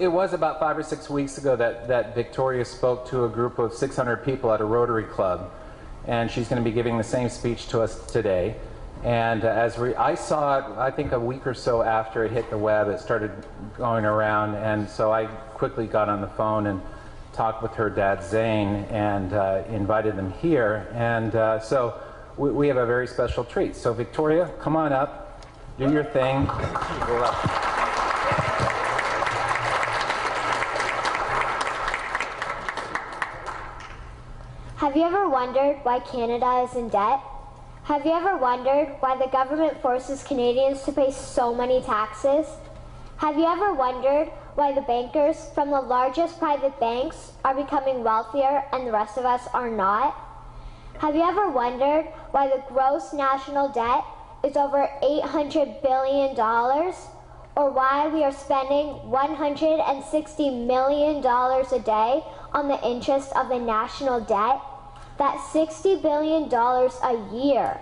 It was about 5 or 6 weeks ago that Victoria spoke to a group of 600 people at a Rotary Club, and she's going to be giving the same speech to us today. And I saw it, I think a week or so after it hit the web, it started going around, and so I quickly got on the phone and talked with her dad Zane and invited them here. And so we have a very special treat. So Victoria, come on up, do your thing. Have you ever wondered why Canada is in debt? Have you ever wondered why the government forces Canadians to pay so many taxes? Have you ever wondered why the bankers from the largest private banks are becoming wealthier and the rest of us are not? Have you ever wondered why the gross national debt is over $800 billion? Or why we are spending $160 million a day on the interest of the national debt? That's $60 billion a year.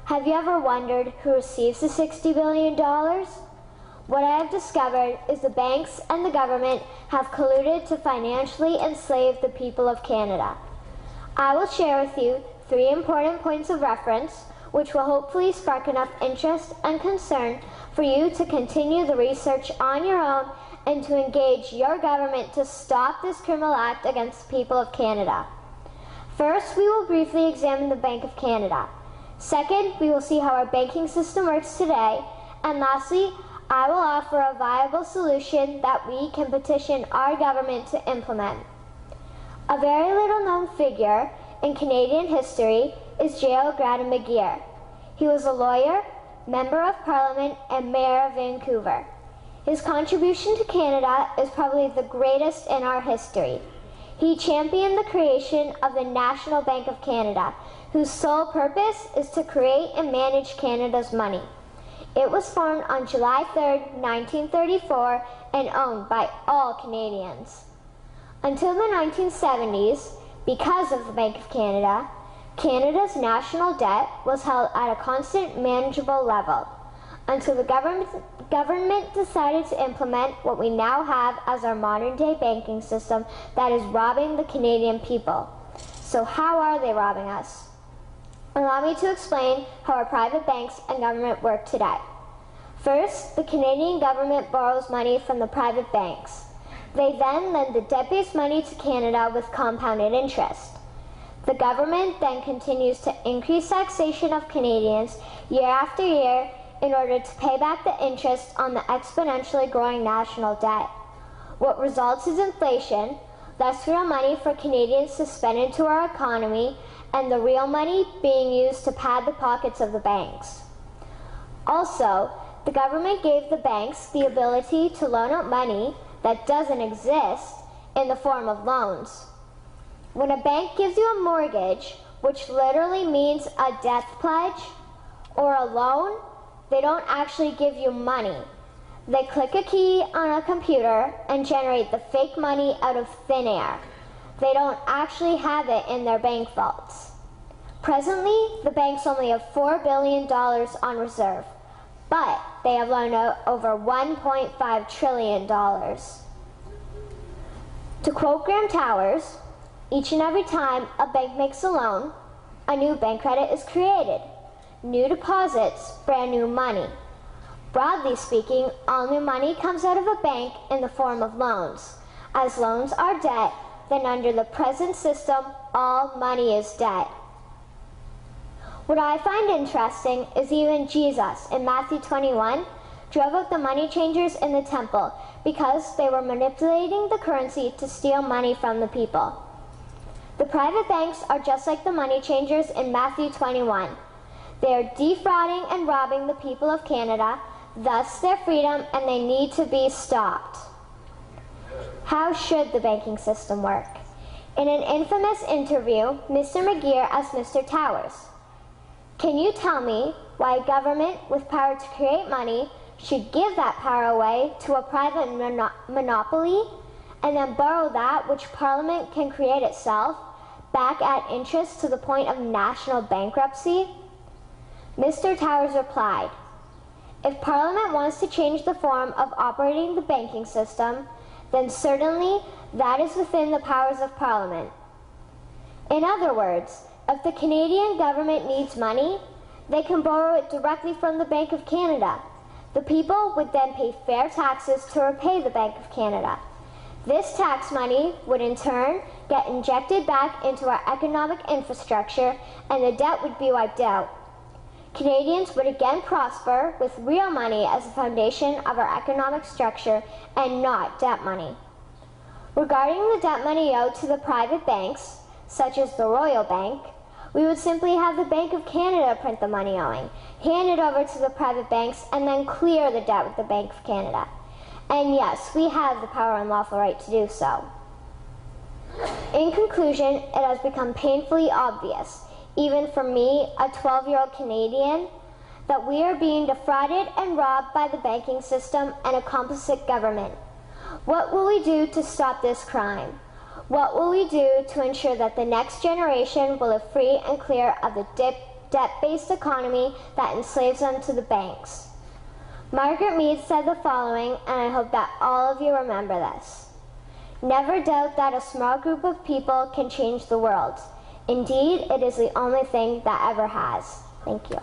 Have you ever wondered who receives the $60 billion? What I have discovered is the banks and the government have colluded to financially enslave the people of Canada. I will share with you 3 important points of reference, which will hopefully spark enough interest and concern for you to continue the research on your own and to engage your government to stop this criminal act against the people of Canada. First, we will briefly examine the Bank of Canada. Second, we will see how our banking system works today. And lastly, I will offer a viable solution that we can petition our government to implement. A very little known figure in Canadian history is J.O. Graham McGeer. He was a lawyer, Member of Parliament, and Mayor of Vancouver. His contribution to Canada is probably the greatest in our history. He championed the creation of the National Bank of Canada, whose sole purpose is to create and manage Canada's money. It was formed on July 3, 1934, and owned by all Canadians. Until the 1970s, because of the Bank of Canada, Canada's national debt was held at a constant, manageable level, until the government decided to implement what we now have as our modern-day banking system that is robbing the Canadian people. So how are they robbing us? Allow me to explain how our private banks and government work today. First, the Canadian government borrows money from the private banks. They then lend the debt-based money to Canada with compounded interest. The government then continues to increase taxation of Canadians year after year in order to pay back the interest on the exponentially growing national debt. What results is inflation, less real money for Canadians to spend into our economy, and the real money being used to pad the pockets of the banks. Also, the government gave the banks the ability to loan out money that doesn't exist in the form of loans. When a bank gives you a mortgage, which literally means a death pledge, or a loan, they don't actually give you money. They click a key on a computer and generate the fake money out of thin air. They don't actually have it in their bank vaults. Presently, the banks only have $4 billion on reserve, but they have loaned out over $1.5 trillion. To quote Graham Towers, each and every time a bank makes a loan, a new bank credit is created. New deposits, brand new money. Broadly speaking, all new money comes out of a bank in the form of loans. As loans are debt, then under the present system, all money is debt. What I find interesting is even Jesus, in Matthew 21, drove out the money changers in the temple because they were manipulating the currency to steal money from the people. The private banks are just like the money changers in Matthew 21. They are defrauding and robbing the people of Canada, thus their freedom, and they need to be stopped. How should the banking system work? In an infamous interview, Mr. McGeer asked Mr. Towers, "Can you tell me why a government with power to create money should give that power away to a private monopoly and then borrow that which Parliament can create itself back at interest to the point of national bankruptcy?" Mr. Towers replied, "If Parliament wants to change the form of operating the banking system, then certainly that is within the powers of Parliament. In other words, if the Canadian government needs money, they can borrow it directly from the Bank of Canada. The people would then pay fair taxes to repay the Bank of Canada. This tax money would in turn get injected back into our economic infrastructure and the debt would be wiped out. Canadians would again prosper with real money as the foundation of our economic structure and not debt money. Regarding the debt money owed to the private banks, such as the Royal Bank, we would simply have the Bank of Canada print the money owing, hand it over to the private banks, and then clear the debt with the Bank of Canada. And yes, we have the power and lawful right to do so. In conclusion, it has become painfully obvious, even for me, a 12-year-old Canadian, that we are being defrauded and robbed by the banking system and a complicit government. What will we do to stop this crime? What will we do to ensure that the next generation will live free and clear of the debt-based economy that enslaves them to the banks? Margaret Mead said the following, and I hope that all of you remember this. Never doubt that a small group of people can change the world. Indeed, it is the only thing that ever has. Thank you.